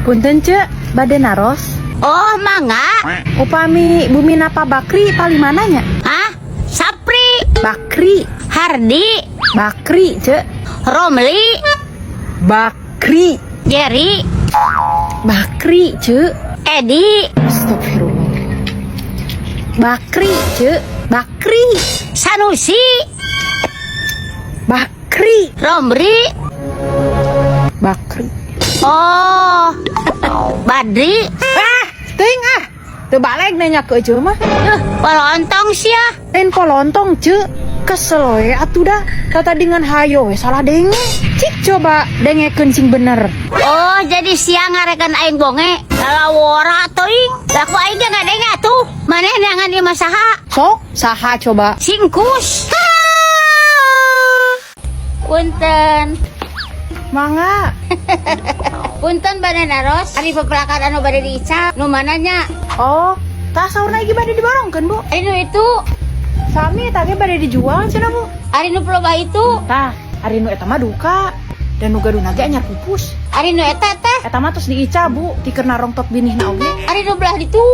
Punten cek, bade naros. Oh, mangga. Upami Bumi Napa Bakri pali mananya? Hah? Sapri, Bakri, Hardi, Bakri cek. Romli, Bakri, Jerry, Bakri cek. Edi, Astagfirullah. Bakri cek, Bakri, Sanusi, Bakri, Romri. Bakri. Oh, Badri. Ting Teu balik nanya ke aja mah. Polontong sih ya. Lain polontong cek. Kesel we atuh dah. Kata dengan hayo we salah denge. Cik coba dengekeun sing bener. Oh, jadi siang ngarekan aing bonge. Kalau wora teuing. Laku aing enggak denge atuh. Maneh neangan di masaha. Sok, saha coba. Singkus. Punten. Mangga. Punten bade naros. Ari pepelakan anu bade diicap. Nu mananya? Oh, tah saurna iki bade diborongkeun, Bu. Ari nu itu. Sami tadi bade dijual cenah, Bu. Ari nu peloba itu. Tah, ari nu eta mah duka. Dan nu gaduna ge anyar pupus. Ari nu eta teh. Eta mah tos diica, Bu, dikeun narongtot binihna oge. Ari nu belah ditu.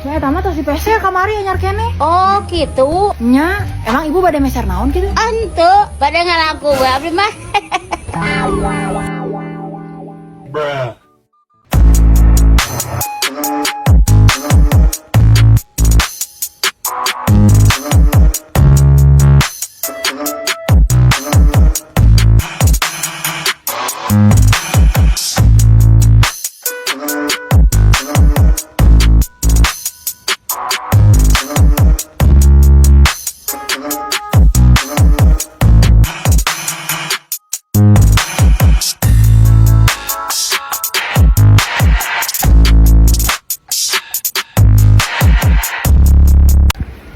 Ya eta mah tos dipese kamari anyar keneh. Oh, gitu. Nya, emang ibu bade meser naon gitu? Ante, bade ngalaku we abdi mah. Bruh.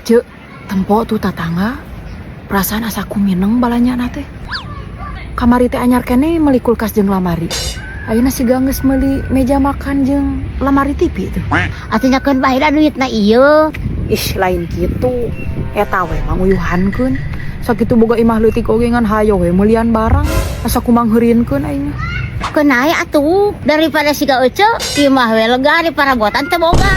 Cek, tempo tuh tatangga. Perasaan asaku mineng balanya nate. Kamari teh anyar kene meuli kulkas jeung lamari. Ayeuna siga geus meuli meja makan jeung lamari TV tuh. Atuh nyakeun baheula duitna ieu. Ih, lain kitu. Eta we manguyuhankeun. Sakitu boga imah leutik oge ngan hayo we meuliean barang. Asa kumang heurieunkeun aing. Kenai atuh daripada siga ece imah we lega di parabotan teu boga.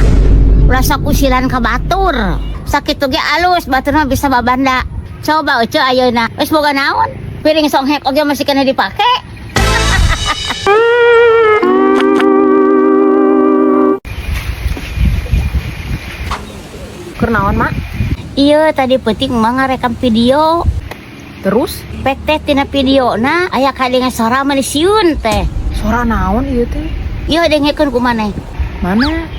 Rasa kusilan ka batur. Sakitu ge alus batur mah bisa babanda. Coba ece ayeuna wis boga naon? Piring songhek oge masih kena dipake. Keur naon, Mak? Iya tadi penting mah ngarekam video. Terus Pek teh tina videona aya kadengan suara manisiun teh. suara naon ieu teh? Iya dengekeun ku maneh. Mana?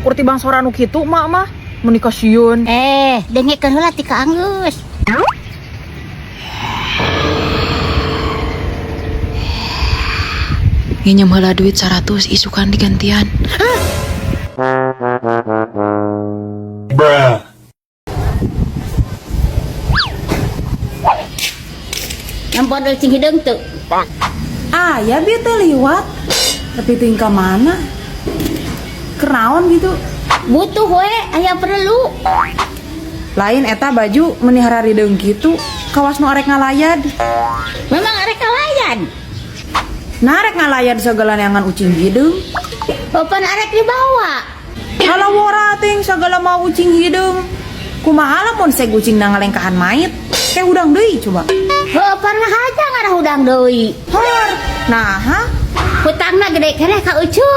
Kurti bang suara nu kitu, Mak mah. Mun dikasieun. Dengekeun heula ti ka Anggeus. Nginjem heula duit 100 isukan digantian. Bruh. Nyampon cing hideung teu. Ah, ya bieu teh liwat. Tapi tingkah mana? Kenaon gitu. Butuh we aya perlu. Lain eta baju menihara rideung gitu. Kawas nu arek ngalayad. Memang arek kalayan. Narek ngalayad sagala neangan ucing hideung. Papan arek dibawa. Kalau wora ting sagala mau ucing hideung. Kumaha lamun seg ucing na ngalengkahan mait? Kayak udang deui coba. Papan mah aja ngarah udang deui. Hor. Nah, ha? Hutangna gede keneh ka ucu.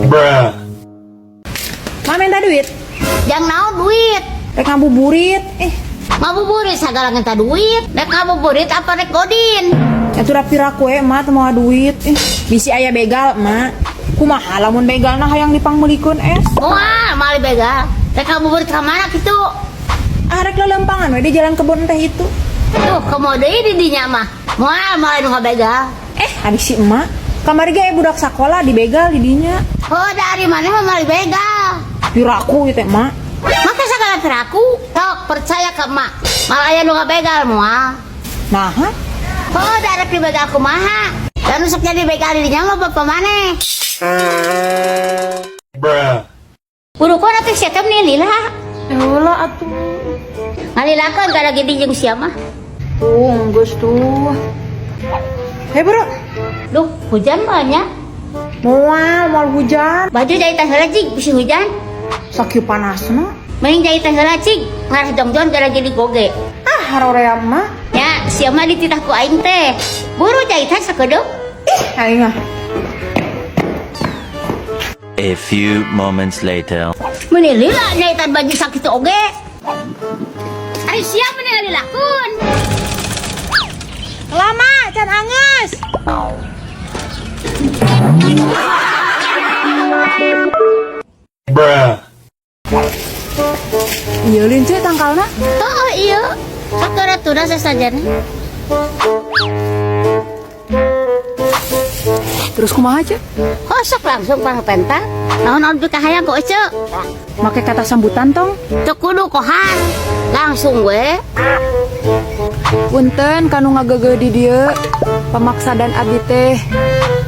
Bruh. Mah minta duit. Jang naon duit. Rek ngabuburit. Ngabuburit sagala ngenta duit. Rek ngabuburit apa rek godin? Atuh rapiraku mah teu moal duit. Bisi aya begal, Mak. Kumaha lamun begalna hayang dipangmeulikeun es? Wah, mali begal. Rek ngabuburit ka mana kitu? Arek lelempangan we di jalan kebun teh itu. Tuh, komo deui di dinya mah. Moal mali nu ngabegal. Adik si emak. Kamari ge budak sakola dibegal di dinya. Oh, dari mana mah mali begal? Piraku ieu teh, Mak. Maka sagala piraku. Tok percaya ke emak. Malah aya nu ngabegal moal. Nah, ha? Oh, darek dibegal kumaha? Dan usapnya dibegal di dinya mah bapak maneh. Bruh. Buru kona teh Ari sia teh lila. Eulah atuh. Ngalilakeun kada gede jeung sia mah. Tuh, geus tuh. Hei, Bro. Duh, hujan banyak. Moal hujan. Baju jahitan heula cing, bisi hujan. Sakieu panasna. Mending jahitan heula cing, ngarah jongjon gara gede goge. Ah, harorea mah. Ya, sia mah dititah ku aing teh. Buru jahitan sakedeuk. Aing mah. A few moments later. Meni lila jahitan baju sakitu oge. Ari sia meni ngalilakeun. Lama, can anges. Bruh. Iya linceh tangkalna. Oh iya, sakeratuna sasajana. Terus kumaha aja? Hosok langsung pangpentang. Naon-naon bika hayang ku ece. Make kata sambutan tong. Teu kudu kohan. Langsung we. Punten kanu ngagege di dieu. Pamaksa dan abdi teh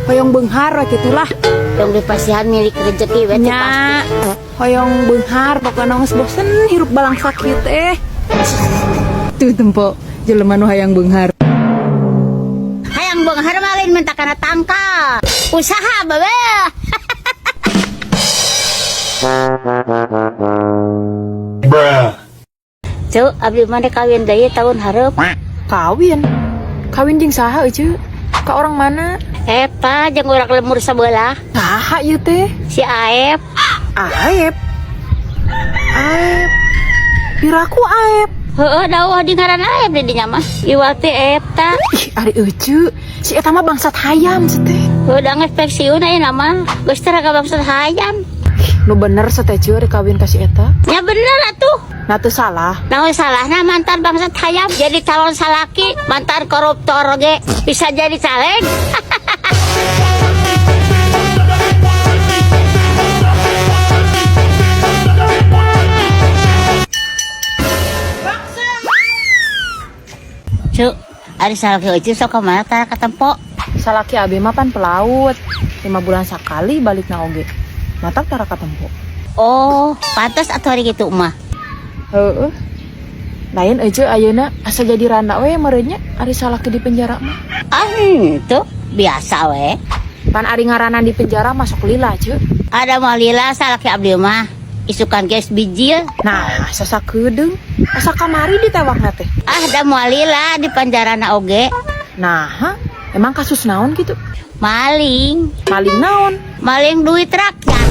hoyong beunghar we kitulah. Yang dipasihan milik rezeki we teh pasti. Nya, hoyong beunghar pokona geus bosen hirup balang sakit teh. Tuh tempo jelema nu hayang beunghar. Hayang beunghar mah lain minta kana tangkal. Usaha bae. Bruh. Cuk, abdi mah kawin deui tahun hareup. Kawin. Kawin jeung saha euy? Ka orang mana? Eta jeung urang lemur sabelah, Saha ieu teh? si Aep. Aep. Aep. Piraku Aep. Heueuh dawuh di ngaran Aep di dinya mah. Iwati eta. Ih, ari eucu. Si eta mah bangsat hayam teh. Udah ngespesiun ayeuna mah. Geus teu ka bangsat hayam. Nu bener sateh cu ari kawin ka si eta. Ya bener atuh. Nah teu salah. Naon salahna mantan bangsat hayam jadi calon salaki, mantan koruptor ge bisa jadi caleg. Cuk, ari salaki eueuh sok ka mana tara katempo. Salaki abi mah pan pelaut. 5 bulan sakali balikna oge. Matak tara katempo. Oh, pantas atuh ari kitu mah. Heeh. Lain euy ayeuna asa jadi randa we meureunnya ari salaki di penjara mah. Ah, itu biasa we. Pan ari ngaranan di penjara masuk lila cu. Ada mah lila salaki abdi mah. Isukan guys bijil. Nah, asa sakedeung. Asa kamari ditewakna teh. Ah, da moal lila di penjarana oge. Nah, emang kasus naon gitu? Maling. Maling naon? Maling duit rakyat.